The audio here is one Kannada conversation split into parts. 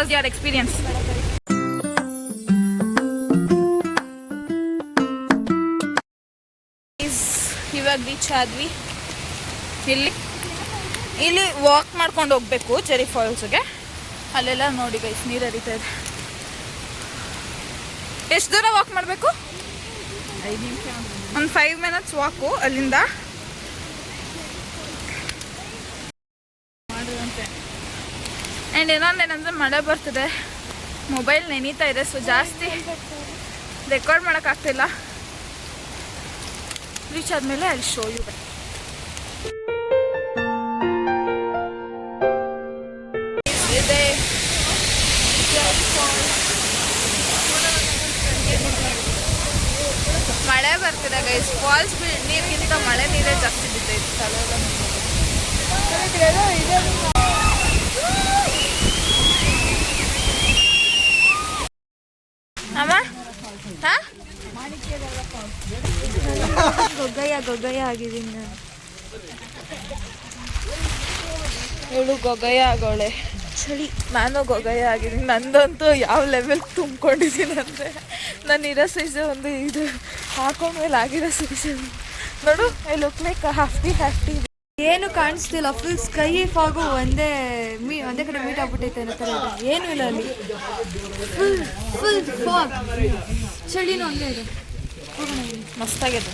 Was your experience? ಇವಾಗ ರೀಚ್ ಆದ್ವಿ. ಇಲ್ಲಿ ವಾಕ್ ಮಾಡ್ಕೊಂಡು ಹೋಗ್ಬೇಕು ಚೆರಿ ಫಾಲ್ಸ್ಗೆ. ಅಲ್ಲೆಲ್ಲ ನೋಡಿ ಗೈಸ್ ನೀರು ಹರಿತಾ ಇದೆ. ಎಷ್ಟು ದೂರ ವಾಕ್ ಮಾಡಬೇಕು? 5 ನಿಮಿಷ, ಒಂದು 5 ಮಿನಿಟ್ಸ್ ವಾಕು ಅಲ್ಲಿಂದ. ಮಾಡುವಂತೆ. ಆ್ಯಂಡ್ ಇನ್ನೊಂದೇನಂದರೆ ಮಳೆ ಬರ್ತಿದೆ, ಮೊಬೈಲ್ ನೆನೀತಾ ಇದೆ, ಸೊ ಜಾಸ್ತಿ ರೆಕಾರ್ಡ್ ಮಾಡೋಕ್ಕಾಗ್ತಿಲ್ಲ. ರೀಚ್ ಆದಮೇಲೆ ಅಲ್ಲಿ ಶೋ ಯು. ಇದೆ ಮಳೆ ಬರ್ತಿದೆ ಗೈಸ್. ಫಾಲ್ಸ್ ನೀರಿಗಿಂತ ಮಳೆ ನೀರೇ ಜಾಸ್ತಿ ಬಿದ್ದೈತೆ. ತಲೆಲ್ಲ ಅಮ್ಮ ಹಾಂ ಗೊಗ್ಗಯ್ಯ ಆಗಿದ್ದೀನಿ ನಾನು. ಇವಳು ಗೊಗ್ಗಯ್ಯ ಆಗೋಳೆ, ಚಳಿ. ನಾನು ಗೊಗ್ಗಯ್ಯ ಆಗಿದ್ದೀನಿ. ನಂದಂತೂ ಯಾವ ಲೆವೆಲ್ ತುಂಬ್ಕೊಂಡಿದ್ದೀನಿ ಅಂದರೆ, ನಾನು ಇರೋ ಸೈಜು ಒಂದು ಇದು ಹಾಕೊಂಡ್ಮೇಲೆ ಆಗಿರೋ ಸೈಜು ನೋಡು. I look like hefty. ಏನು ಕಾಣಿಸ್ತಿಲ್ಲ, ಫುಲ್ ಸ್ಕೈ ಫಾಗು ಒಂದೇ ಕಡೆ ಮೀಟ್ ಆಗ್ಬಿಟ್ಟೈತೆ ಅನ್ನೋ ಥರ ಇದೆ. ಏನೂ ಇಲ್ಲ ಅಲ್ಲಿ, ಫುಲ್ ಫಾಗ್. ಚಳಿನೂ ಹಂಗೆ ಇದೆ. ಮಸ್ತಾಗಿದೆ.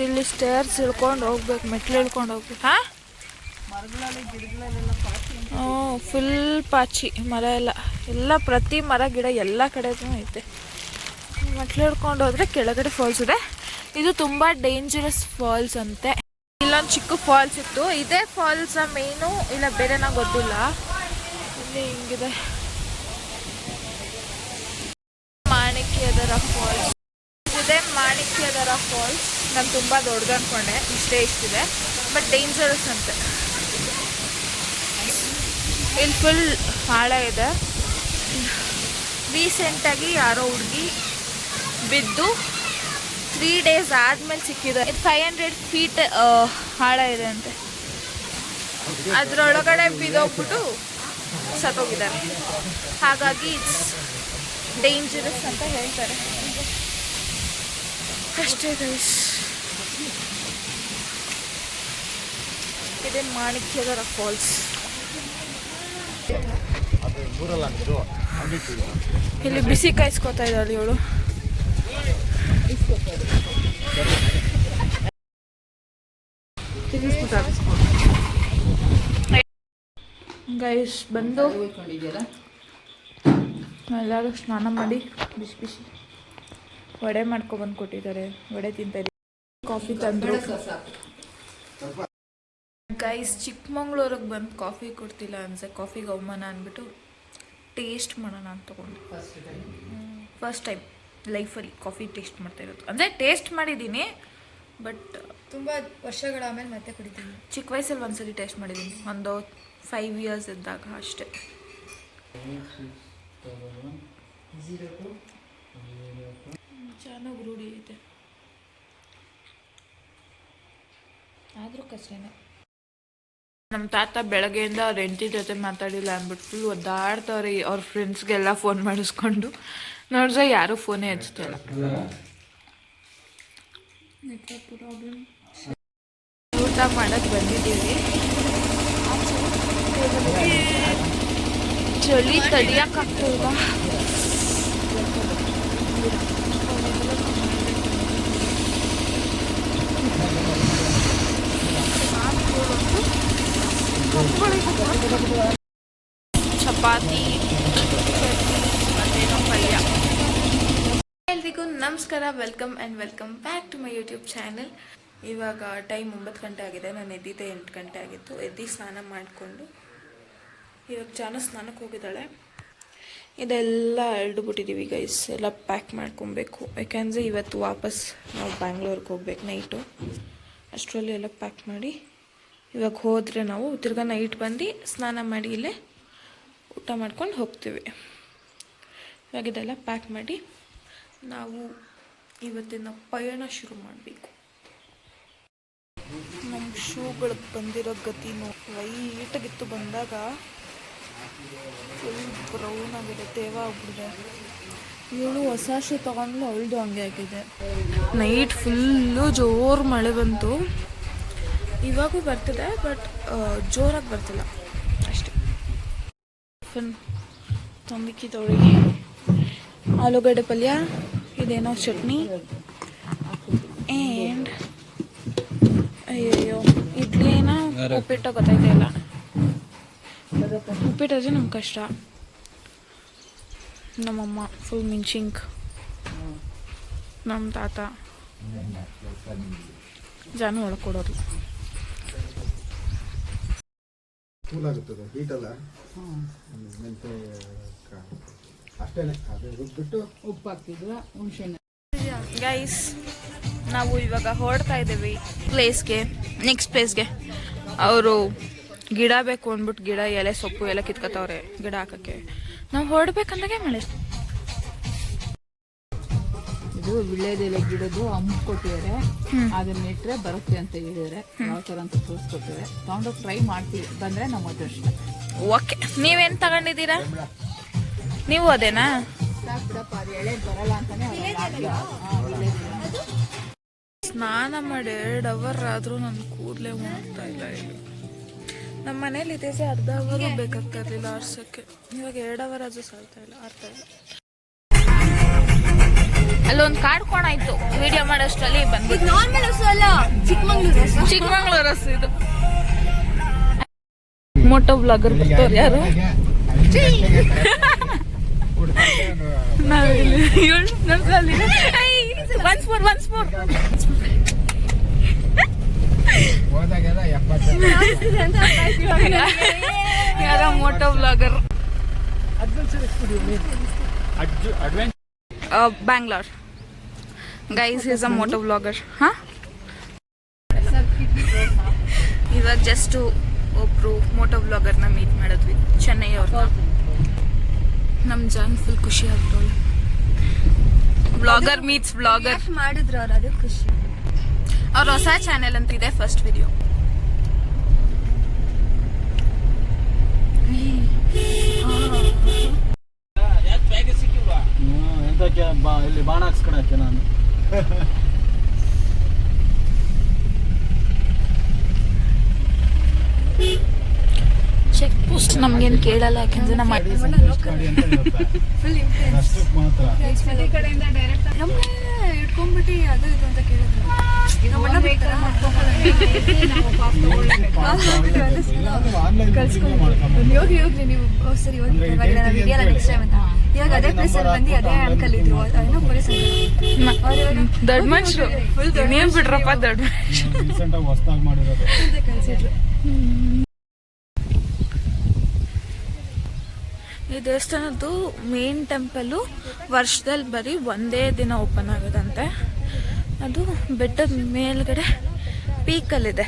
ಇಲ್ಲಿ ಸ್ಟೇರ್ಸ್ ಇಳ್ಕೊಂಡು ಹೋಗ್ಬೇಕು, ಮೆಟ್ಲು ಇಳ್ಕೊಂಡು ಹೋಗ್ಬೇಕು. ಹಾಂ, ಫುಲ್ ಪಾಚಿ ಮರ ಎಲ್ಲ ಪ್ರತಿ ಮರ ಗಿಡ ಎಲ್ಲ ಕಡೆಗೂ ಐತೆ. ಮೆಟ್ಲು ಹಿಡ್ಕೊಂಡು ಹೋದ್ರೆ ಕೆಳಗಡೆ ಫಾಲ್ಸ್ ಇದೆ. ಇದು ತುಂಬ ಡೇಂಜರಸ್ ಫಾಲ್ಸ್ ಅಂತೆ. ಇಲ್ಲೊಂದು ಚಿಕ್ಕ ಫಾಲ್ಸ್ ಇತ್ತು. ಇದೇ ಫಾಲ್ಸ ಮೇನು ಇಲ್ಲ ಬೇರೆನಾ ಗೊತ್ತಿಲ್ಲ. ಇಲ್ಲಿ ಹಿಂಗಿದೆ ಮಾಣಿಕ್ಯದರ ಫಾಲ್ಸ್. ಇದೆ ಮಾಣಿಕ್ಯದರ ಫಾಲ್ಸ್. ನಾನು ತುಂಬ ದೊಡ್ಡದು ಅಂದ್ಕೊಂಡೆ, ಇಷ್ಟಿದೆ, ಬಟ್ ಡೇಂಜರಸ್ ಅಂತೆ. ಇಲ್ಲಿ ಫುಲ್ ಆಳ ಇದೆ. ರೀಸೆಂಟಾಗಿ ಯಾರೋ ಹುಡುಗಿ ಬಿದ್ದು 3 days ಆದಮೇಲೆ ಸಿಕ್ಕಿದೆ. 500 feet ಆಳ ಇದೆ ಅಂತೆ. ಅದರೊಳಗಡೆ ಬಿದ್ದೋಗ್ಬಿಟ್ಟು ಸತ್ತೋಗಿದ್ದಾರೆ. ಹಾಗಾಗಿ ಇಟ್ಸ್ ಡೇಂಜರಸ್ ಅಂತ ಹೇಳ್ತಾರೆ ಅಷ್ಟೇ ಗೈಸ್. ಇದೆ ಮಾಣಿಕ್ಯದರ ಫಾಲ್ಸ್. ಇಲ್ಲಿ ಬಿಸಿ ಕಾಯಿಸ್ಕೊತಾ ಇದ್ದಾಳೆ ಇವಳು. ಗೈಸ್ ಬಂದು ಎಲ್ಲರೂ ಸ್ನಾನ ಮಾಡಿ ಬಿಸಿ ಬಿಸಿ ವಡೆ ಮಾಡ್ಕೊಬಂದು ಕೊಟ್ಟಿದ್ದಾರೆ. ವಡೆ ತಿಂತಾ ಇದ್ದೀವಿ. ಕಾಫಿ ತಂದರು ಗೈಸ್. ಚಿಕ್ಕಮಂಗ್ಳೂರಿಗೆ ಬಂದು ಕಾಫಿ ಕೊಡ್ತಿಲ್ಲ ಅನ್ಸೆ. ಕಾಫಿಗೆ ಅವಮಾನ ಅಂದ್ಬಿಟ್ಟು ಟೇಸ್ಟ್ ಮಾಡೋಣ ಅಂತ ತೊಗೊಂಡು ಫಸ್ಟ್ ಟೈಮ್ ಲೈಫಲ್ಲಿ ಕಾಫಿ ಟೇಸ್ಟ್ ಮಾಡ್ತಾ ಇರೋದು. ಅಂದರೆ ಟೇಸ್ಟ್ ಮಾಡಿದ್ದೀನಿ, ಬಟ್ ತುಂಬ ವರ್ಷಗಳ ಆಮೇಲೆ ಮತ್ತೆ ಕುಡಿತೀನಿ. ಚಿಕ್ಕ ವಯಸ್ಸಲ್ಲಿ ಒಂದ್ಸಲಿ ಟೇಸ್ಟ್ ಮಾಡಿದ್ದೀನಿ, ಒಂದು 5 years ಇದ್ದಾಗ ಅಷ್ಟೇ. ಚೆನ್ನಾಗಿ ರೂಢಿ ಐತೆ, ಆದರೂ ಕಷ್ಟನೇ. ನಮ್ಮ ತಾತ ಬೆಳಗ್ಗೆಯಿಂದ ಅವ್ರ ಹೆಂಡತಿ ಜೊತೆ ಮಾತಾಡಿಲ್ಲ ಅಂದ್ಬಿಟ್ಟು ಫುಲ್ ಒದ್ದಾಡ್ತವ್ರಿ. ಅವ್ರ ಫ್ರೆಂಡ್ಸ್ಗೆಲ್ಲ ಫೋನ್ ಮಾಡಿಸ್ಕೊಂಡು ನೋಡಿದ್ರೆ ಯಾರೂ ಫೋನೇ ಹಚ್ತಿಲ್ಲ. ಊಟ ಮಾಡೋಕ್ಕೆ ಬಂದಿದ್ದೀವಿ. ಚಳಿ ತಡಿಯೋಕ್ಕಾಗ್ತಿಲ್ಲ. ಚಪಾತಿ, ಮತ್ತೇನೋ ಪಲ್ಯ. ಎಲ್ರಿಗೂ ನಮಸ್ಕಾರ, welcome back to my YouTube channel. ಇವಾಗ ಟೈಮ್ 9 ಗಂಟೆ ಆಗಿದೆ. ನಾನು ಎದ್ದಿದ್ದೆ 8 ಗಂಟೆ ಆಗಿತ್ತು. ಎದ್ದು ಸ್ನಾನ ಮಾಡಿಕೊಂಡು ಇವಾಗ ಜಾನು ಸ್ನಾನಕ್ಕೆ ಹೋಗಿದ್ದಾಳೆ. ಇದೆಲ್ಲ ಎಳ್ದುಬಿಟ್ಟಿದ್ದೀವಿ ಗೈಸ್. ಎಲ್ಲ ಪ್ಯಾಕ್ ಮಾಡ್ಕೊಬೇಕು, ಯಾಕೆಂದರೆ ಇವತ್ತು ವಾಪಸ್ ನಾವು ಬ್ಯಾಂಗ್ಳೂರ್ಗೆ ಹೋಗ್ಬೇಕು ನೈಟು. ಅಷ್ಟರಲ್ಲಿ ಎಲ್ಲ ಪ್ಯಾಕ್ ಮಾಡಿ ಇವಾಗ ಹೋದರೆ ನಾವು ತಿರ್ಗಾ ನೈಟ್ ಬಂದು ಸ್ನಾನ ಮಾಡಿ ಇಲ್ಲೇ ಊಟ ಮಾಡ್ಕೊಂಡು ಹೋಗ್ತೀವಿ. ಇವಾಗ ಇದೆಲ್ಲ ಪ್ಯಾಕ್ ಮಾಡಿ ನಾವು ಇವತ್ತಿನ ಪಯಣ ಶುರು ಮಾಡಬೇಕು. ನಮ್ಮ ಶೂಗಳಿಗೆ ಬಂದಿರೋ ಗತಿನೂ ವೈಟಾಗಿತ್ತು. ಬಂದಾಗ ಫುಲ್ ಬ್ರೌನ್ ಆಗಿದೆ, ತೇವ ಆಗ್ಬಿಟ್ಟಿದೆ. ಇವಳು ಹೊಸ ಶೂ ತೊಗೊಂಡ್ಲು, ಅವಳದು ಹಂಗೆ ಆಗಿದೆ. ನೈಟ್ ಫುಲ್ಲು ಜೋರು ಮಳೆ ಬಂತು, ಇವಾಗೂ ಬರ್ತಿದೆ ಬಟ್ ಜೋರಾಗಿ ಬರ್ತಿಲ್ಲ ಅಷ್ಟೇ. ಟಿಫನ್ ತಂಬಿಕ್ಕಿ ತೊಳಿ, ಆಲೂಗಡ್ಡೆ ಪಲ್ಯ, ಇದೇನೋ ಚಟ್ನಿ ಆ್ಯಂಡ್ ಅಯ್ಯಯ್ಯೋ ಇಡ್ಲಿನ ಉಪ್ಪಿಟ್ಟು ಗೊತ್ತಾಯ್ತಾ ಇಲ್ಲ. ಉಪ್ಪಿಟ್ಟಾದ್ರೆ ನಮ್ಗೆ ಕಷ್ಟ. ನಮ್ಮಮ್ಮ ಫುಲ್ ಮಿಂಚಿಂಗ್, ನಮ್ಮ ತಾತ ಜಾನು ಒಳಕೊಡೋದು. ಕೂಲಾಗುತ್ತದೆ, ಹೀಟಲ್ಲ ಮೆಂತೆ ಅಷ್ಟೇ. ಅದು ರುಬ್ಬಿಟ್ಟು ಉಪ್ಪು ಹಾಕ್ತಿದ್ವ, ಹುಣಸೆಹಣ್ಣು. ಗೈಸ್, ನಾವು ಇವಾಗ ಹೊರಡ್ತಾ ಇದ್ದೀವಿ ಪ್ಲೇಸ್ಗೆ, ನೆಕ್ಸ್ಟ್ ಪ್ಲೇಸ್ಗೆ. ಅವರು ಗಿಡ ಬೇಕು ಅಂದ್ಬಿಟ್ಟು ಗಿಡ ಎಲೆ ಸೊಪ್ಪು ಎಲ್ಲ ಕಿತ್ಕೊತವ್ರೆ ಗಿಡ ಹಾಕಕ್ಕೆ. ನಾವು ಹೊರಡ್ಬೇಕಂದಾಗೆ ಮಳೆ. ಇದು ವಿಳ್ಯದೆಲೆ ಗಿಡದ್ದು ಹಂಪು ಕೊಟ್ಟಿದ್ದಾರೆ, ಅದನ್ನ ನೆಟ್ರೆ ಬರುತ್ತೆ ಅಂತ ಹೇಳಿದರೆ ಯಾವ ಥರ ಅಂತ ತೋರಿಸ್ಕೊಟ್ಟಿದ್ದಾರೆ. ತಗೊಂಡೋಗಿ ಟ್ರೈ ಮಾಡ್ತೀವಿ, ಬಂದರೆ ನಮ್ಮ ಅದೃಷ್ಟ. ಓಕೆ, ನೀವೇನು ತಗೊಂಡಿದ್ದೀರಾ? ನೀವು ಅದೇನಾ? ಬಿಡಪ್ಪ, ಅದು ಎಳೆ ಬರಲ್ಲ ಅಂತಾನೆ ಸ್ನಾನ ಮಾಡಿ 2 ಅವರ್ ಆದರೂ ನನ್ನ ಕೂದಲೇ ಮಾಡ್ತಾ ಇಲ್ಲ. ಇಲ್ಲಿ ನಮ್ಮ ಮನೇಲಿ ಇದೆ ಅರ್ಧ ಅವರು ಬೇಕಾಗ್ತಾ ಇರಲಿಲ್ಲ ಆರ್ಸೋಕ್ಕೆ. ಇವಾಗ 2 ಅವರ್ ಆದರೂ ಸಾಲ್ತಾ ಇಲ್ಲ, ಆರ್ತಾ ಇಲ್ಲ. ಅಲ್ಲೊಂದು ಕಾಡ್ಕೊಂಡಾಯ್ತು ವಿಡಿಯೋ ಮಾಡೋಷ್ಟರಲ್ಲಿ ಬಂದ್ಬಿಟ್ಟು. ಚಿಕ್ಕಮಂಗ್ಳೂರು ರಸ ಇದು. ಮೋಟೋ ಬ್ಲಾಗರ್ ಬರ್ತಾರೆ ಯಾರು? ಯಾರ moto blogger? Bangalore guys is a moto blogger. ಹಾ, ಇವಾಗ ಜಸ್ಟ್ ಒಬ್ರು ಮೋಟೋ ಬ್ಲಾಗರ್ನ ಮೀಟ್ ಮಾಡಿದ್ವಿ, ಚೆನ್ನೈ ಅವ್ರನ್ನ. ನಮ್ಮ ಜಾನ್ ಫುಲ್ ಖುಷಿ ಆಗ್ತವಳು. ಬ್ಲಾಗರ್ ಮೀಟ್ಸ್ ಬ್ಲಾಗರ್ ಮಾಡಿದ್ರು ಅವ್ರು, ಅದು ಖುಷಿ. ಅವ್ರ ಹೊಸ ಚಾನೆಲ್ ಅಂತ ಇದೆ, ಫಸ್ಟ್ ವಿಡಿಯೋ. ಎಂತಕ್ಕೆ ಇಲ್ಲಿ ಬಾಣ ಹಾಕ್ಸ್ಕೊಳಕ್ಕೆ ನಾನು. ಚೆಕ್ ಪೋಸ್ಟ್ ನಮ್ಗೇನು ಕೇಳಲ್ಲ, ಯಾಕೆಂದ್ರೆ ನಮ್ಮ ಇಟ್ಕೊಂಡ್ಬಿಟ್ಟು ಅದು ಇದು ಅಂತ ಕೇಳಿದ್ರು. ಹೋಗಿ ನೀವು ಸರಿ ವಿಡಿಯೋ ನೆಕ್ಸ್ಟ್ ಟೈಮ್ ಅಂತ. ಇವಾಗ ಅದೇ ಪ್ಲೇಸ್ ಅಲ್ಲಿ ಬಂದು ಅದೇ ಅಂಕಲ್ ಇದ್ರು, ಏನೋ ಪೊಲೀಸ್ ದೊಡ್ಡ ಮನುಷ್ಯರು. ನೀವ್ ಬಿಡ್ರಪ್ಪ, ದೊಡ್ಡ ಕಳ್ಸಿದ್ರು. ಈ ದೇವಸ್ಥಾನದ್ದು ಮೇನ್ ಟೆಂಪಲ್ಲು ವರ್ಷದಲ್ಲಿ ಬರೀ ಒಂದೇ ದಿನ ಓಪನ್ ಆಗೋದಂತೆ. ಅದು ಬೆಟ್ಟದ ಮೇಲ್ಗಡೆ ಪೀಕಲ್ಲಿದೆ.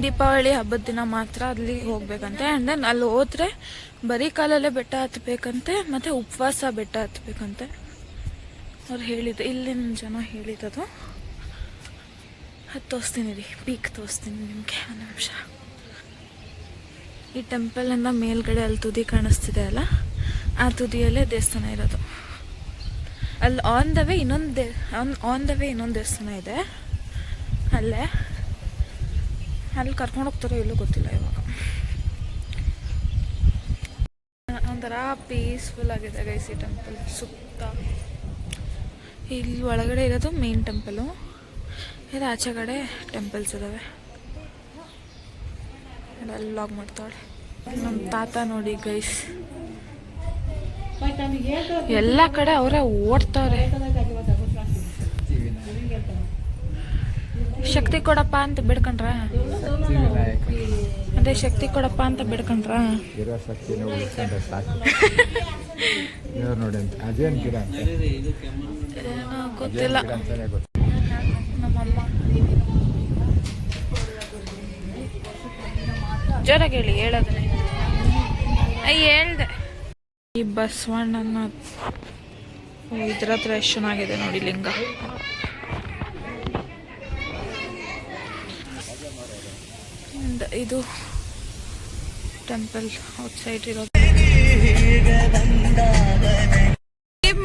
ದೀಪಾವಳಿ ಹಬ್ಬದ ದಿನ ಮಾತ್ರ ಅಲ್ಲಿ ಹೋಗ್ಬೇಕಂತೆ. ಆ್ಯಂಡ್ ದೆನ್ ಅಲ್ಲಿ ಹೋದ್ರೆ ಬರೀ ಕಾಲಲ್ಲೇ ಬೆಟ್ಟ ಹತ್ತಬೇಕಂತೆ, ಮತ್ತು ಉಪವಾಸ ಬೆಟ್ಟ ಹತ್ತಬೇಕಂತೆ ಅವ್ರು ಹೇಳಿದ್ದು. ಇಲ್ಲಿನ ಜನ ಹೇಳಿದ್ದು. ಅದು ತೋರಿಸ್ತೀನಿ ರೀ, ಪೀಕ್ ತೋರಿಸ್ತೀನಿ ನಿಮಗೆ ಒಂದು ನಿಮಿಷ. ಈ ಟೆಂಪಲಿಂದ ಮೇಲ್ಗಡೆ ಅಲ್ಲಿ ತುದಿ ಕಾಣಿಸ್ತಿದೆ ಅಲ್ಲ, ಆ ತುದಿಯಲ್ಲೇ ದೇವಸ್ಥಾನ ಇರೋದು. ಅಲ್ಲಿ ಆನ್ ದ ವೇ ಇನ್ನೊಂದು ದೇವಸ್ಥಾನ ಇದೆ ಅಲ್ಲೇ. ಅಲ್ಲಿ ಕರ್ಕೊಂಡು ಹೋಗ್ತಾರೋ ಎಲ್ಲೂ ಗೊತ್ತಿಲ್ಲ ಇವಾಗ. ಒಂಥರ ಪೀಸ್ಫುಲ್ ಆಗಿದೆ ಗೈಸ್ ಈ ಟೆಂಪಲ್ ಸುತ್ತ. ಇಲ್ಲಿ ಒಳಗಡೆ ಇರೋದು ಮೇನ್ ಟೆಂಪಲು, ಇದು ಆಚೆ ಕಡೆ ಟೆಂಪಲ್ಸ್ ಇದ್ದಾವೆ. ಅಲ್ಲಿ ಲಾಗ್ ಮಾಡ್ತಾಳೆ ನಮ್ಮ ತಾತ. ನೋಡಿ ಗೈಸ್, ಎಲ್ಲ ಕಡೆ ಅವರೇ ಓಡ್ತಾವ್ರೆ. ಶಕ್ತಿ ಕೊಡಪ್ಪ ಅಂತ ಬಿಡ್ಕೊಂಡ್ರ, ಅದೇ ಶಕ್ತಿ ಕೊಡಪ್ಪ ಅಂತ ಬಿಡ್ಕೊಂಡ್ರ. ಇರೋ ಶಕ್ತಿನ ಉಳಿಸ್ಕೊಂಡ್ರೆ ಸಾಕು. ನೋಡಿ ಅಂತ ಅದೇನು ಗಿಡ ಅಂತ ಏನೋ ಗೊತ್ತಿಲ್ಲ. ಅಂತಾನೆ ಗೊತ್ತು. ನಮ್ಮಮ್ಮ ಜೋರಾಗಿ ಹೇಳಿ, ಹೇಳೋದನ್ನೇ ಹೇಳ್ದೆ. ಈ ಬಸವಣ್ಣನ ಇದ್ರ ಹತ್ರ ಎಷ್ಟು ಚೆನ್ನಾಗಿದೆ ನೋಡಿ ಲಿಂಗ. ಇದು ಟೆಂಪಲ್ ಔಟ್ಸೈಡ್ ಇರೋದು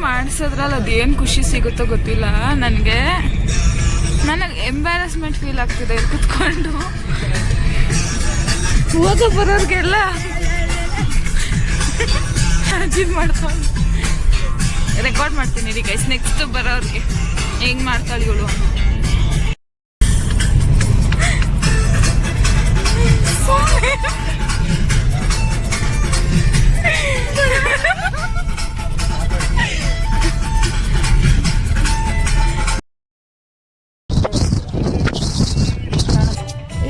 ಮಾಡಿಸಿದ್ರಲ್ಲ ಅದೇನು ಖುಷಿ ಸಿಗುತ್ತೋ ಗೊತ್ತಿಲ್ಲ ನನಗೆ ಎಂಬ್ಯಾರಸ್ಮೆಂಟ್ ಫೀಲ್ ಆಗ್ತಿದೆ ಇಲ್ಲಿ ಕುತ್ಕೊಂಡು ಹೋಗೋ ಬರೋರ್ಗೆಲ್ಲ ಅಜೀವ್ ಮಾಡ್ಕೊಂಡು ರೆಕಾರ್ಡ್ ಮಾಡ್ತೀನಿ ರೀ ಗೈಸ್ ನೆಕ್ಸ್ಟ್ ಬರೋರ್ಗೆ ಹೆಂಗ್ ಮಾಡ್ತಾಳೆ ಇವಳು ಅಂತ.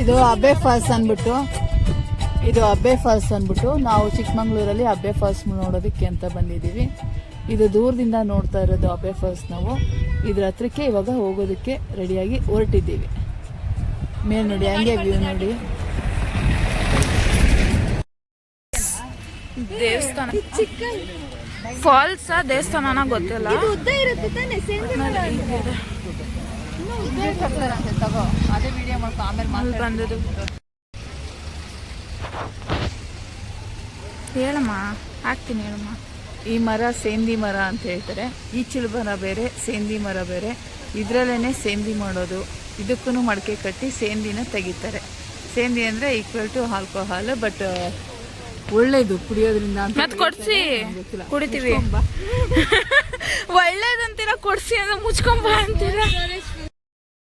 ಇದು ಅಬ್ಬೆ ಫಾಲ್ಸ್ ಅಂದ್ಬಿಟ್ಟು ನಾವು ಚಿಕ್ಕಮಂಗ್ಳೂರಲ್ಲಿ ಅಬ್ಬೆ ಫಾಲ್ಸ್ ನೋಡೋದಕ್ಕೆ ಅಂತ ಬಂದಿದ್ದೀವಿ. ಇದು ದೂರದಿಂದ ನೋಡ್ತಾ ಇರೋದು ಅಬ್ಬೆ ಫಾಲ್ಸ್. ನಾವು ಇದ್ರ ಹತ್ರಕ್ಕೆ ಇವಾಗ ಹೋಗೋದಕ್ಕೆ ರೆಡಿಯಾಗಿ ಹೊರಟಿದ್ದೀವಿ. ಮೇಲ್ ನೋಡಿ ಹಂಗೆ ವ್ಯೂ ನೋಡಿ. ದೇವಸ್ಥಾನ ಫಾಲ್ಸ್ ದೇವಸ್ಥಾನ ಗೊತ್ತಿಲ್ಲ. ತಗೋ ಅದೇ ವಿಡಿಯೋ ಮಾಡ್ಕೊ ಆಮೇಲೆ ಬಂದದು ಹೇಳಮ್ಮ ಹಾಕ್ತೀನಿ ಹೇಳಮ್ಮ. ಈ ಮರ ಸೇಂದಿ ಮರ ಅಂತ ಹೇಳ್ತಾರೆ. ಈ ಮರ ಬೇರೆ ಸೇಂದಿ ಮರ ಬೇರೆ. ಇದರಲ್ಲೇ ಸೇಂದಿ ಮಾಡೋದು. ಇದಕ್ಕೂ ಮಡಕೆ ಕಟ್ಟಿ ಸೇಂದಿನ ತೆಗಿತಾರೆ. ಸೇಂದಿ ಅಂದರೆ ಈಕ್ವಲ್ ಟು ಆಲ್ಕೋಹಾಲ್, ಬಟ್ ಒಳ್ಳೇದು ಕುಡಿಯೋದ್ರಿಂದ ಅಂತ. ಮತ್ತೆ ಕೊಡ್ಸಿ ಕುಡಿತೀವಿ. ಒಳ್ಳೇದಂತೀರ ಕೊಡ್ಸಿ ಅಂದ್ರೆ ಮುಚ್ಕೊಂಬ ಅಂತೀರ.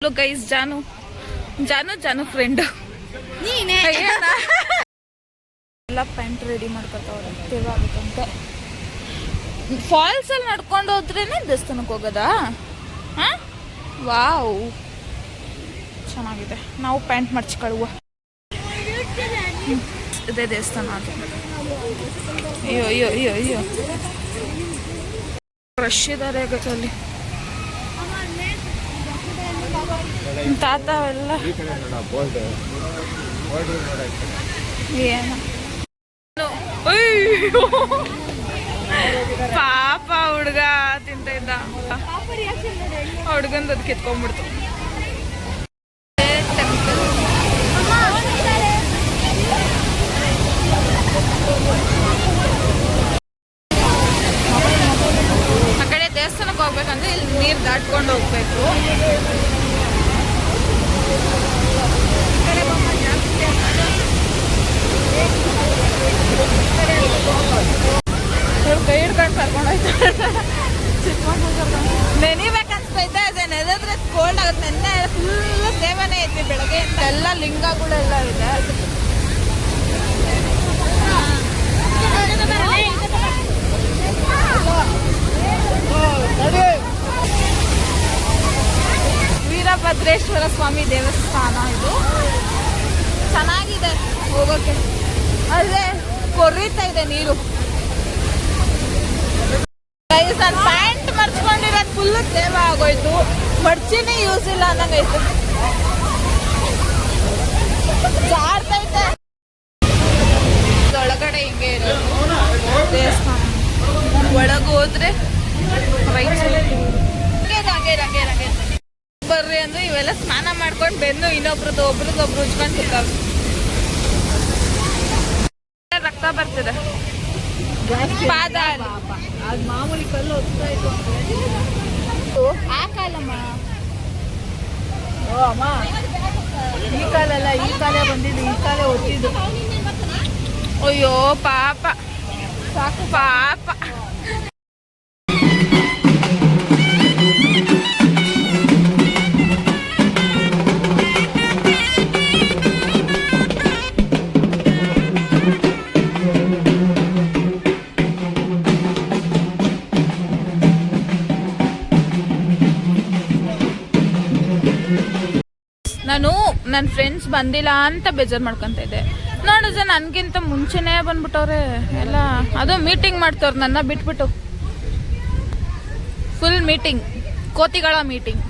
ಗೈಸ್ ಜಾನು ಫ್ರೆಂಡ್ ನೀನೇ ಎಲ್ಲ ಪ್ಯಾಂಟ್ ರೆಡಿ ಮಾಡ್ಕೊತಾವ್ರೆ ತೇವಾಗುತ್ತಂತೆ. ಫಾಲ್ಸ್ ಅಲ್ಲಿ ನಡ್ಕೊಂಡು ಹೋದ್ರೇನೆ ದೇವಸ್ಥಾನಕ್ಕೆ ಹೋಗೋದಾ? ವಾವ್ ಚೆನ್ನಾಗಿದೆ. ನಾವು ಪ್ಯಾಂಟ್ ಮಡ್ಚ್ಕೊಳ್ಳುವ. ಇದೇ ದೇವಸ್ಥಾನ ಅದು. ಅಯ್ಯೋ ರಶ್ ಇದ್ದಾರೆ ಅಲ್ಲಿ. ತಾತ ಎಲ್ಲ ಏನು ಪಾಪ ಹುಡ್ಗ ತಿಂತ ಇದ್ದ. ಹುಡ್ಗಂದು ಅದು ಕಿತ್ಕೊಂಡ್ಬಿಡ್ತು. ಆ ಕಡೆ ದೇವಸ್ಥಾನಕ್ಕೆ ಹೋಗ್ಬೇಕಂದ್ರೆ ಇಲ್ಲಿ ನೀರು ದಾಟ್ಕೊಂಡು ಹೋಗ್ಬೇಕು. ಕೈ ಹಿಡ್ಕೊಂಡು ಕರ್ಕೊಂಡು ಹೋಯ್ತಾರೆ. ನೆನಿಬೇಕನ್ಸ್ತೈತೆ. ಅದೇ ನೆನೆದ್ರೆ ಕೋಲ್ಡ್ ಆಗುತ್ತೆ. ನೆನ್ನೆ ಫುಲ್ ಸೇವನೆ ಐತಿ ಬೆಳಗ್ಗೆ. ಎಲ್ಲ ಲಿಂಗಗಳೆಲ್ಲ ಇದೆ. ವೀರಭದ್ರೇಶ್ವರ ಸ್ವಾಮಿ ದೇವಸ್ಥಾನ ಇದು. ಚೆನ್ನಾಗಿದೆ ಹೋಗೋಕೆ. ಅದೇ ಕೊರಿತಾ ಇದೆ ನೀರು. ನಾನು ಪ್ಯಾಂಟ್ ಮರ್ಚ್ಕೊಂಡಿರೋದು ಫುಲ್ಲು ತೇವ ಆಗೋಯ್ತು. ಮಡ್ಚಿನೇ ಯೂಸ್ ಇಲ್ಲ ಅನ್ನಂಗೈತು. ಜಾರ್ತೈತೆ. ಒಳಗಡೆ ಹಿಂಗೆ ಇರೋದು ದೇವಸ್ಥಾನ. ಒಳಗೆ ಹೋದ್ರೆ ರಂಗೆ ಬರ್ರಿ ಅಂದ್ರೆ ಇವೆಲ್ಲ ಸ್ನಾನ ಮಾಡ್ಕೊಂಡು ಬೆನ್ನು ಒಬ್ರಿಗೊಬ್ರು ಉಜ್ಕೊಂಡು ತಿಂತಾವೆ. ರಕ್ತ ಬರ್ತದೆ ಪಾದ. ಅದು ಮಾಮೂಲಿ ಕಲ್ಲು ಹೋಗ್ತಾ ಇತ್ತು. ಹಾಕಲ್ಲಮ್ಮ. ಓ ಅಮ್ಮ, ಈ ಕಾಲಲ್ಲ, ಈ ಕಾಲೇ ಬಂದಿದ್ದು, ಈ ಕಾಲೇ ಒತ್ತಿದ್ದು. ಅಯ್ಯೋ ಪಾಪ ಸಾಕು ಪಾಪ. ನಾನು ನನ್ನ ಫ್ರೆಂಡ್ಸ್ ಬಂದಿಲ್ಲ ಅಂತ ಬೇಜಾರು ಮಾಡ್ಕೊತ ಇದ್ದೆ. ನೋಡಿದ್ರೆ ನನಗಿಂತ ಮುಂಚೆನೇ ಬಂದ್ಬಿಟ್ಟವ್ರೆ ಎಲ್ಲ. ಅದು ಮೀಟಿಂಗ್ ಮಾಡ್ತವ್ರು ನನ್ನ ಬಿಟ್ಬಿಟ್ಟು. ಫುಲ್ ಮೀಟಿಂಗ್, ಕೋತಿಗಳ ಮೀಟಿಂಗ್.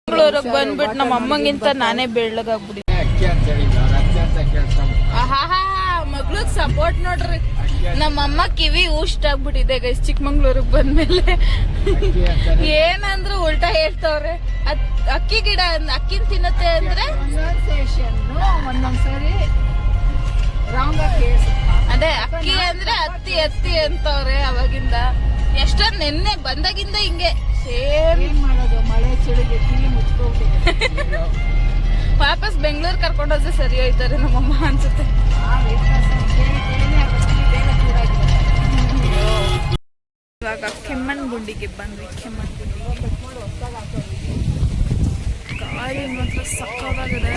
ಬೆಂಗಳೂರಿಗೆ ಬಂದ್ಬಿಟ್ಟು ನಮ್ಮ ಅಮ್ಮಂಗಿಂತ ನಾನೇ ಬೆಳ್ಳಗಾಗ್ಬಿಡಿ. ಆಹಾ ಮಗಳು ಮಗ್ಳಿಗ್ ಸಪೋರ್ಟ್ ನೋಡ್ರಿ. ನಮ್ಮಮ್ಮ ಕಿವಿ ಊಷ್ಟ ಆಗ್ಬಿಟ್ಟಿದೆ ಗೈಸ್ ಚಿಕ್ಕಮಂಗ್ಳೂರಿಗೆ ಬಂದ್ಮೇಲೆ. ಏನಂದ್ರು ಉಲ್ಟಾ ಹೇಳ್ತವ್ರೆ. ಅಕ್ಕಿ ಗಿಡ ಅಕ್ಕಿನ ತಿನ್ನತ್ತೆ ಅಂದ್ರೆ ಒಂದೊಂದ್ಸರಿ ಅದೇ ಅಕ್ಕಿ ಅಂದ್ರೆ ಹತ್ತಿ ಹತ್ತಿ ಅಂತವ್ರೆ. ಅವಾಗಿಂದ ಎಷ್ಟೊಂದ್ ನೆನ್ನೆ ಬಂದಾಗಿಂದ ಹಿಂಗೆ ಸೇಮ್ ಮಾಡೋದು. ಮಳೆ ಚಳಿಗೆ ಕಿವಿ ಮುಚ್ಕೋಬಿಟ್ಟಿದೆ. ವಾಪಸ್ ಬೆಂಗಳೂರು ಕರ್ಕೊಂಡೋದ್ರೆ ಸರಿ ಹೋಯ್ತಾರೆ ನಮ್ಮಮ್ಮ ಅನ್ಸುತ್ತೆ. ಇವಾಗ ಕೆಮ್ಮಣ್ಣಗುಂಡಿಗೆ ಬಂದ್ವಿ. ಕೆಮ್ಮಣ್ಣಗುಂಡಿ ಗಾಳಿ ಮಾತ್ರ ಸಕ್ಕತ್ತಾಗಿದೆ.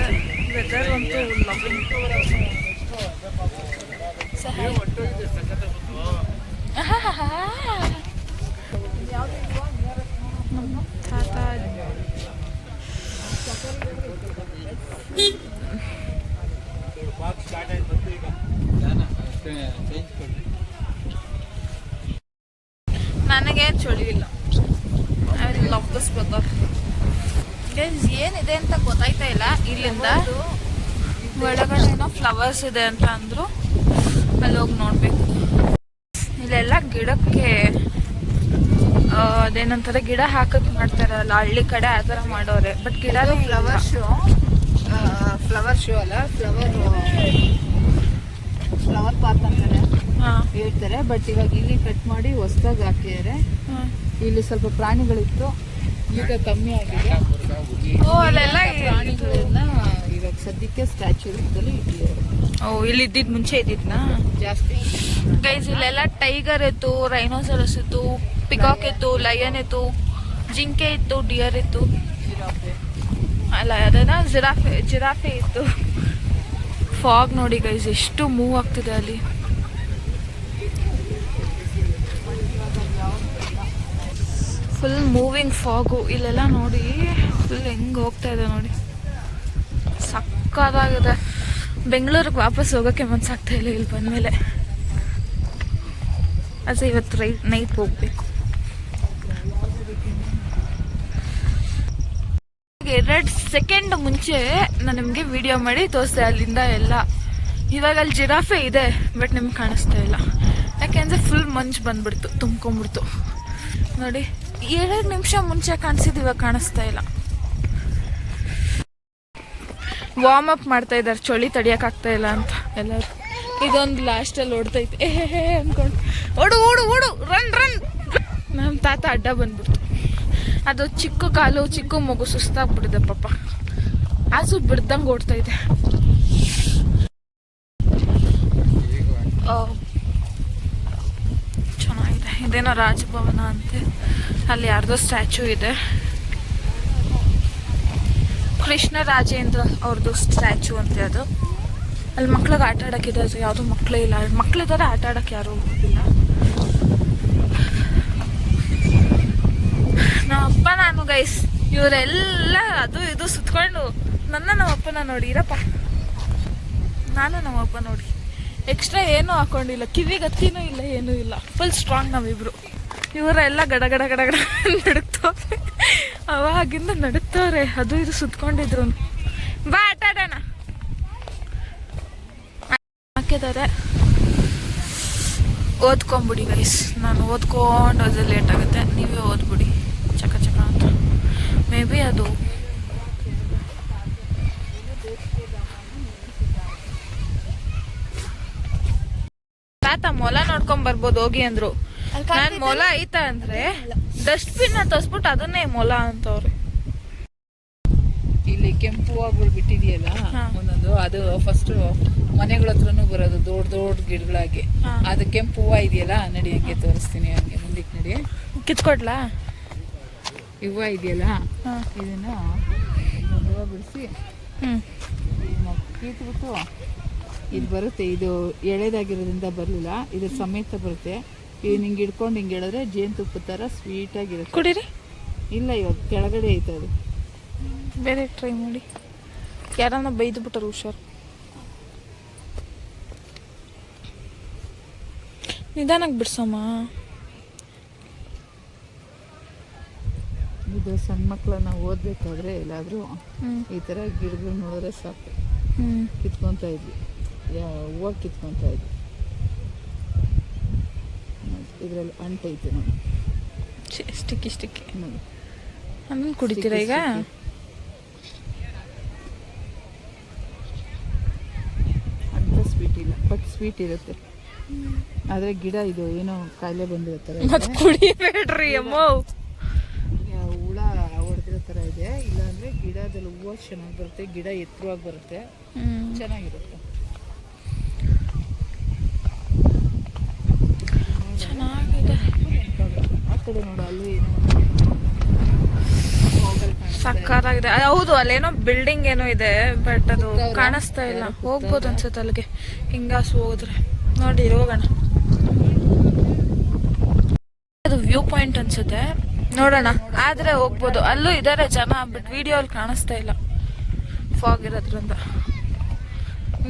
ವೆದರ್ ಅಂತೂ ಲವಿಂಗ್. ತಾತ ನನಗೇನು ಚಳಿ ಇಲ್ಲ. I love this weather. ಏನಿದೆ ಅಂತ ಗೊತ್ತಾಯ್ತಾ ಇಲ್ಲ. ಇಲ್ಲಿಂದ ಒಳಗಡೆ ಏನೋ ಫ್ಲವರ್ಸ್ ಇದೆ ಅಂತ ಅಂದ್ರು. ಅಲ್ಲಿ ಹೋಗಿ ನೋಡ್ಬೇಕು. ಇಲ್ಲೆಲ್ಲ ಗಿಡಕ್ಕೆ ಅದೇನಂತಾರೆ ಗಿಡ ಹಾಕಕ್ ಮಾಡ್ತಾರಲ್ಲ ಹಳ್ಳಿ ಕಡೆ ಆ ಥರ ಮಾಡೋರೆ. ಬಟ್ ಗಿಡ ಫ್ಲವರ್ ಶೋ ಅಲ್ಲ, ಫ್ಲವರ್ ಪಾರ್ಕ್ ಅಂತಾರೆ ಹೇಳ್ತಾರೆ. ಬಟ್ ಇವಾಗ ಇಲ್ಲಿ ಕಟ್ ಮಾಡಿ ಹೊಸದಾಗಿ ಹಾಕಿದ್ದಾರೆ. ಇಲ್ಲಿ ಸ್ವಲ್ಪ ಪ್ರಾಣಿಗಳಿತ್ತು, ಈಗ ಕಮ್ಮಿ ಆಗಿದೆ. ಅಲ್ಲೆಲ್ಲ ಪ್ರಾಣಿಗಳನ್ನ ಇವಾಗ ಸದ್ಯಕ್ಕೆ ಸ್ಟ್ಯಾಚ್ಯೂ ರೂಪದಲ್ಲಿ ಇಟ್ಟಿದ್ದಾರೆ. ಇಲ್ಲಿ ಇದ್ದಿದ್ ಮುಂಚೆ ಇದ್ದಿದ್ನಾ ಜಾಸ್ತಿ ಗೈಸ್. ಇಲ್ಲೆಲ್ಲ ಟೈಗರ್ ಇತ್ತು, ರೈನೋಸರಸ್ ಇತ್ತು, ಪಿಕಾಕ್ ಇತ್ತು, ಲಯನ್ ಇತ್ತು, ಜಿಂಕೆ ಇತ್ತು, ಡಿಯರ್ ಇತ್ತು. ಅಲ್ಲ ಅದನ್ನ ಜಿರಾಫೆ ಇತ್ತು. ಫಾಗ್ ನೋಡಿ ಗೈಸ್ ಎಷ್ಟು ಮೂವ್ ಆಗ್ತಿದೆ ಅಲ್ಲಿ. ಫುಲ್ ಮೂವಿಂಗ್ ಫಾಗು ಇಲ್ಲೆಲ್ಲ ನೋಡಿ. ಫುಲ್ ಹೆಂಗೆ ಹೋಗ್ತಾ ಇದೆ ನೋಡಿ, ಸಕ್ಕತ್ತಾಗಿದೆ. ಬೆಂಗಳೂರಿಗೆ ವಾಪಸ್ ಹೋಗೋಕ್ಕೆ ಮನ್ಸಾಗ್ತಾ ಇಲ್ಲ ಇಲ್ಲಿ ಬಂದಮೇಲೆ. ಅದೇ ಇವತ್ತು ನೈಟ್ ಹೋಗ್ಬೇಕು. 2 ಸೆಕೆಂಡ್ ಮುಂಚೆ ನಾನು ನಿಮಗೆ ವಿಡಿಯೋ ಮಾಡಿ ತೋರಿಸ್ದೆ ಅಲ್ಲಿಂದ ಎಲ್ಲ. ಇವಾಗ ಅಲ್ಲಿ ಜಿರಾಫೆ ಇದೆ ಬಟ್ ನಿಮ್ಗೆ ಕಾಣಿಸ್ತಾ ಇಲ್ಲ. ಯಾಕೆಂದರೆ ಫುಲ್ ಮಂಜು ಬಂದ್ಬಿಡ್ತು, ತುಂಬ್ಕೊಂಡ್ಬಿಡ್ತು ನೋಡಿ. 2 ನಿಮಿಷ ಮುಂಚೆ ಕಾಣಿಸಿದ್ದು ಇವಾಗ ಕಾಣಿಸ್ತಾ ಇಲ್ಲ. ವಾರ್ಮ್ ಅಪ್ ಮಾಡ್ತಾ ಇದ್ದಾರೆ, ಚಳಿ ತಡಿಯೋಕ್ಕಾಗ್ತಾ ಇಲ್ಲ ಅಂತ ಎಲ್ಲರೂ. ಇದೊಂದು ಲಾಸ್ಟಲ್ಲಿ ಓಡ್ತೈತೆ ಅಂದ್ಕೊಂಡು ಓಡು ಓಡು ಓಡು ರನ್ ರನ್. ನಮ್ಮ ತಾತ ಅಡ್ಡ ಬಂದ್ಬಿಡ್ತು. ಅದು ಚಿಕ್ಕ ಕಾಲು ಚಿಕ್ಕ ಮಗು ಸುಸ್ತಾಗ್ಬಿಟ್ಟಿದೆ ಪಾಪ. ಆಸು ಬಿಡ್ದಂಗೆ ಓಡ್ತಾ ಇದೆ. ಚೆನ್ನಾಗಿದೆ. ಇದೇನೋ ರಾಜಭವನ ಅಂತೆ. ಅಲ್ಲಿ ಯಾರ್ದೋ ಸ್ಟ್ಯಾಚ್ಯೂ ಇದೆ. ಕೃಷ್ಣ ರಾಜೇಂದ್ರ ಅವ್ರದ್ದು ಸ್ಟ್ಯಾಚ್ಯೂ ಅಂತೆ ಅದು. ಅಲ್ಲಿ ಮಕ್ಳಿಗೆ ಆಟ ಆಡೋಕ್ಕಿದೆ. ಅದು ಯಾವುದೂ ಮಕ್ಕಳೇ ಇಲ್ಲ. ಮಕ್ಳಿದ್ದಾರೆ, ಆಟ ಆಡೋಕ್ಕೆ ಯಾರೂ ಹೋಗಿಲ್ಲ. ನಮ್ಮಪ್ಪ ನಾನು ಗೈಸ್ ಇವರೆಲ್ಲ ಅದು ಇದು ಸುತ್ಕೊಂಡು ನಮ್ಮಪ್ಪನ ನೋಡಿ ಇರಪ್ಪ. ನಾನು ನಮ್ಮಪ್ಪ ನೋಡಿ ಎಕ್ಸ್ಟ್ರಾ ಏನೂ ಹಾಕೊಂಡಿಲ್ಲ, ಕಿವಿಗೆ ಹತ್ತಿನೂ ಇಲ್ಲ, ಏನೂ ಇಲ್ಲ. ಫುಲ್ ಸ್ಟ್ರಾಂಗ್ ನಾವಿಬ್ರು. ಇವರೆಲ್ಲ ಗಡ ಗಡ ಗಡ ಗಡ ನಡುಕ್ತವ್ರೆ. ಅವಾಗಿಂದ ನಡುಕ್ತವ್ರೆ. ಅದು ಇದು ಸುತ್ಕೊಂಡಿದ್ರು. ಬಾ ಆಟ ಆಡೋಣ ಹಾಕಿದ್ದಾರೆ. ಓದ್ಕೊಂಬಿಡಿ ಗೈಸ್. ನಾನು ಓದ್ಕೊಂಡು ಅದೇ ಲೇಟ್ ಆಗುತ್ತೆ. ನೀವೇ ಓದ್ಬಿಡಿ ಚಕ ಚಕ ಅಂತ. ಮೇ ಬಿ ಅದು ತಾತ ಮೊಲ ನೋಡ್ಕೊಂಡ್ ಬರ್ಬೋದು ಹೋಗಿ ಅಂದ್ರು. ನಾನ್ ಮೊಲ ಐತ ಅಂದ್ರೆ ಡಸ್ಟ್ಬಿನ್ ತೋರಿಸ್ಬಿಟ್ಟು ಅದನ್ನೇ ಮೊಲ ಅಂತವ್ರೆ. ಇಲ್ಲಿ ಕೆಂಪು ಹೂವುಗಳು ಬಿಟ್ಟಿದೆಯಲ್ಲ ಒಂದೊಂದು, ಅದು ಫಸ್ಟ್ ಮನೆಗಳ ಹತ್ರನೂ ಬರೋದು ದೊಡ್ಡ ದೊಡ್ಡ ಗಿಡಗಳಾಗಿ. ಅದು ಕೆಂಪು ಹೂವು ಇದೆಯಲ್ಲ, ನಡಿ ಹಂಗೆ ತೋರಿಸ್ತೀನಿ. ಹಂಗೆ ಮುಂದಕ್ಕೆ ನಡಿ, ಕಿತ್ಕೊಡ್ಲಾ? ಹೂವು ಇದೆಯಲ್ಲ, ಇದನ್ನ ಹೂವು ಬಿಡಿಸಿ ಕೀತ್ಬಿಟ್ಟು ಇದು ಬರುತ್ತೆ. ಇದು ಎಳೆದಾಗಿರೋದ್ರಿಂದ ಬರಲಿಲ್ಲ, ಇದ್ರ ಸಮೇತ ಬರುತ್ತೆ. ಇದು ಹಿಂಗೆ ಹಿಡ್ಕೊಂಡು ಹಿಂಗೆ ಹೇಳಿದ್ರೆ ಜೇನುತುಪ್ಪದ ಥರ ಸ್ವೀಟಾಗಿರುತ್ತೆ. ಕುಡೀರಿ. ಇಲ್ಲ, ಇವಾಗ ಕೆಳಗಡೆ ಐತೆ ಅದು. ಬೇರೆ ಟ್ರೈ ಮಾಡಿ. ಯಾರನ್ನ ಬೈದು ಬಿಟ್ಟರು ಹುಷಾರು. ನಿಧಾನಕ್ಕೆ ಬಿಡ್ಸಮ್ಮ. ಇದು ಸಣ್ಣ ಮಕ್ಕಳನ್ನ ಓದಬೇಕಾದ್ರೆ ಎಲ್ಲಾದರೂ ಈ ಥರ ಗಿಡಗಳು ನೋಡಿದ್ರೆ ಸಾಕು ಕಿತ್ಕೊತಾ ಇದ್ವಿ. ಹೂವು ಕಿತ್ಕೊತಾ ಇದ್ವಿ. ಇದರಲ್ಲಿ ಅಂಟೈತೆ ನೋಡಿ, ಸ್ಟಿಕ್ಕಿ ನೋಡಿ. ಆಮೇಲೆ ಕುಡಿತೀರಾ ಈಗ? ಅಂತ ಸ್ವೀಟ್ ಇಲ್ಲ, ಬಟ್ ಸ್ವೀಟ್ ಇರುತ್ತೆ. ಆದರೆ ಗಿಡ ಇದು ಏನೋ ಕಾಯಿಲೆ ಬಂದಿರೋ ಮತ್ತೆ ಕುಡಿಬೇಡ್ರಿ ಅಮ್ಮ. ಹುಳ ಹೊಡೆದಿರೋ ಥರ ಇದೆ. ಇಲ್ಲಾಂದರೆ ಗಿಡದಲ್ಲಿ ಹೂವು ಚೆನ್ನಾಗಿ ಬರುತ್ತೆ, ಗಿಡ ಎತ್ತರವಾಗಿ ಬರುತ್ತೆ, ಚೆನ್ನಾಗಿರುತ್ತೆ. ಚೆನ್ನಾಗಿದೆ. ಆ ಕಡೆ ನೋಡು, ಅಲ್ಲಿ ಏನೋ ಸಕ್ಕತ್ತಾಗಿದೆ. ಹೌದು, ಅಲ್ಲೇನೋ ಬಿಲ್ಡಿಂಗ್ ಏನೋ ಇದೆ, ಬಟ್ ಅದು ಕಾಣಿಸ್ತಾ ಇಲ್ಲ. ಹೋಗ್ಬೋದು ಅನ್ಸುತ್ತೆ ಅಲ್ಲಿಗೆ, ಹಿಂಗಾಸು ಹೋದ್ರೆ. ನೋಡಿ ಹೋಗೋಣ. ಅದು ವ್ಯೂ ಪಾಯಿಂಟ್ ಅನ್ಸುತ್ತೆ, ನೋಡೋಣ. ಆದ್ರೆ ಹೋಗ್ಬೋದು. ಅಲ್ಲೂ ಇದಾರೆ ಜನ, ಬಟ್ ವಿಡಿಯೋ ಅಲ್ಲಿ ಕಾಣಿಸ್ತಾ ಇಲ್ಲ, ಫಾಗ್ ಇರೋದ್ರಿಂದ.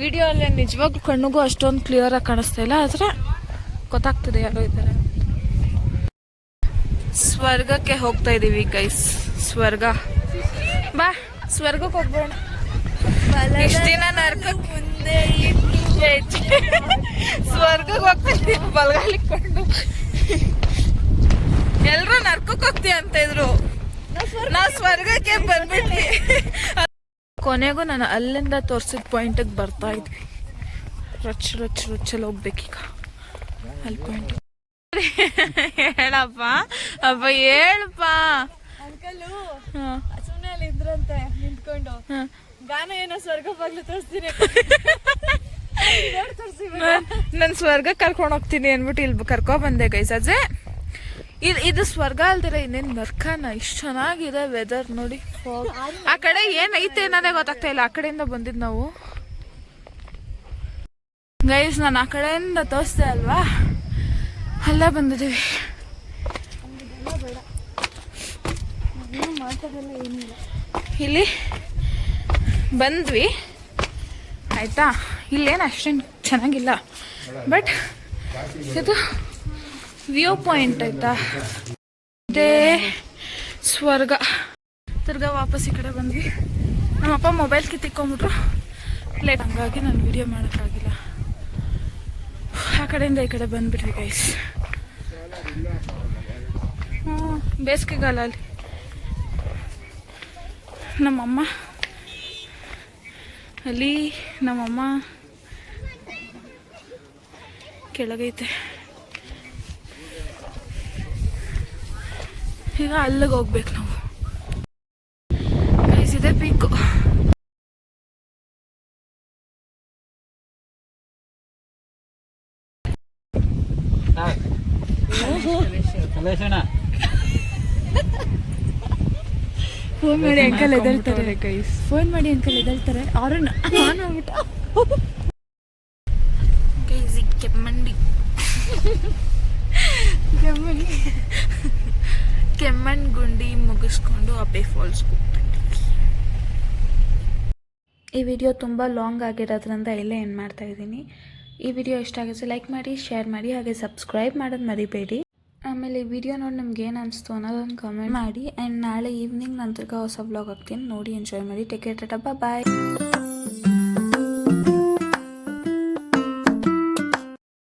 ವಿಡಿಯೋ ಅಲ್ಲಿ ನಿಜವಾಗ್ಲೂ ಕಣ್ಣಿಗೂ ಅಷ್ಟೊಂದು ಕ್ಲಿಯರ್ ಆಗಿ ಕಾಣಿಸ್ತಾ ಇಲ್ಲ, ಆದ್ರೆ ಗೊತ್ತಾಗ್ತದೆ ಯಾರೋ ಇದ್ದಾರೆ. ಸ್ವರ್ಗಕ್ಕೆ ಹೋಗ್ತಾ ಇದೀವಿ ಗೈಸ್. ಸ್ವರ್ಗ ಬಾ, ಸ್ವರ್ಗಕ್ಕೆ ಹೋಗ್ಬೋಣ. ಇಷ್ಟ ದಿನ ನರ್ಕಕ್ಕೆ ಮುಂದೆ ಸ್ವರ್ಗಕ್ಕೆ ಹೋಗ್ತಾ ಇದೀವಿ ಬಲ್ಗಾಲಿಕೊಂಡು. ಎಲ್ರು ನರ್ಕಕ್ಕೆ ಹೋಗ್ತೀಯ ಅಂತ ಇದ್ರು, ನಾವು ಸ್ವರ್ಗಕ್ಕೆ ಬಂದ್ಬಿಟ್ವಿ. ಕೊನೆಗೂ ನಾನು ಅಲ್ಲಿಂದ ತೋರಿಸಿದ ಪಾಯಿಂಟಿಗೆ ಬರ್ತಾ ಇದ್ವಿ. ರೊಚ್ಚಲ್ಲಿ ಹೋಗ್ಬೇಕೀಗ ಅಲ್ಲಿ ಪಾಯಿಂಟ್. ಹೇಳಪ್ಪ ಅಪ್ಪ, ಹೇಳಪ್ಪ. ಸುಮ್ಮನೆ ಅಲ್ಲಿ ಇದ್ರಂತೆ ನಿಂತ್ಕೊಂಡು ಗಾನ ಏನೋ ಸ್ವರ್ಗ ಬಾಗ್ಲು ತೋರಿಸ್ತೀನಿ. ನಾನು ಸ್ವರ್ಗ ಕರ್ಕೊಂಡು ಹೋಗ್ತೀನಿ ಅನ್ಬಿಟ್ಟು ಇಲ್ಲಿ ಕರ್ಕೊ ಬಂದೆ ಗೈಸ್. ಅಜ್ಜೆ ಇದು ಸ್ವರ್ಗ ಅಲ್ದಿರ ಇನ್ನೇನು ನರ್ಕನ. ಇಷ್ಟು ಚೆನ್ನಾಗಿದೆ ವೆದರ್ ನೋಡಿ. ಆ ಕಡೆ ಏನೈತೆ ಅನ್ನೋದೇ ಗೊತ್ತಾಗ್ತಾ ಇಲ್ಲ. ಆ ಕಡೆಯಿಂದ ಬಂದಿದ್ದು ನಾವು ಗೈಸ್. ನಾನು ಆ ಕಡೆಯಿಂದ ತೋರಿಸ್ದೆ ಅಲ್ವಾ, ಅಲ್ಲೇ ಬಂದಿದ್ದೀವಿ. ಇಲ್ಲಿ ಬಂದ್ವಿ ಆಯ್ತಾ. ಇಲ್ಲೇನು ಅಷ್ಟೇನು ಚೆನ್ನಾಗಿಲ್ಲ, ಬಟ್ ಇದು ವ್ಯೂ ಪಾಯಿಂಟ್ ಆಯ್ತಾ. ಇದೇ ಸ್ವರ್ಗ. ತಿರ್ಗಾ ವಾಪಸ್ ಈ ಕಡೆ ಬಂದ್ವಿ. ನಮ್ಮಪ್ಪ ಮೊಬೈಲ್ ಕಿತ್ತಿಕೊಂಡ್ಬಿಟ್ರು ಲೇಟ್, ಹಂಗಾಗಿ ನಾನು ವಿಡಿಯೋ ಮಾಡೋಕ್ಕಾಗಿಲ್ಲ. ಆ ಕಡೆಯಿಂದ ಈ ಕಡೆ ಬಂದ್ಬಿಟ್ವಿ ಗೈಸ್. ಬೇಸಿಗೆಗಾಲ ಅಲ್ಲಿ ನಮ್ಮಮ್ಮ, ಅಲ್ಲಿ ನಮ್ಮಮ್ಮ ಕೆಳಗೈತೆ. ಈಗ ಅಲ್ಲಿಗೆ ಹೋಗ್ಬೇಕು ನಾವು. ಇದೆ ಪೀಕು. ಫೋನ್ ಮಾಡಿ ಅಂಕಲ್ ಎದಳ್ತಾರೆ ಗೈಸ್. ಫೋನ್ ಮಾಡಿ ಅಂಕಲ್ ಎದಳ್ತಾರೆ. ಆರನ್ ಆನ್ ಆಗ್ಬಿಟ್ಟ ಗೈಸ್. ಕೆಮ್ಮಣ್ಗುಂಡಿ ಮುಗಿಸ್ಕೊಂಡು ಅಬ್ಬೆ ಫಾಲ್ಸ್ ಹೋಗ್ತೀವಿ. ಈ ವಿಡಿಯೋ ತುಂಬ ಲಾಂಗ್ ಆಗಿರೋದ್ರಿಂದ ಇಲ್ಲೇ ಏನು ಮಾಡ್ತಾ ಇದ್ದೀನಿ. ಈ ವಿಡಿಯೋ ಇಷ್ಟ ಆಗಿದ್ರೆ ಲೈಕ್ ಮಾಡಿ, ಶೇರ್ ಮಾಡಿ, ಹಾಗೆ ಸಬ್ಸ್ಕ್ರೈಬ್ ಮಾಡೋದು ಮರಿಬೇಡಿ. ಆಮೇಲೆ ಈ ವಿಡಿಯೋ ನೋಡಿ ನಿಮ್ಗೆ ಏನು ಅನಿಸ್ತು ಅನ್ನೋದೊಂದು ಕಮೆಂಟ್ ಮಾಡಿ. ಆ್ಯಂಡ್ ನಾಳೆ ಈವ್ನಿಂಗ್ ನಂತರ ಹೊಸ ವ್ಲಾಗ್ ಹಾಕ್ತೀನಿ, ನೋಡಿ ಎಂಜಾಯ್ ಮಾಡಿ. ಟೇಕ್ ಕೇರ್, ಟಾಟಾ, ಬಾಯ್.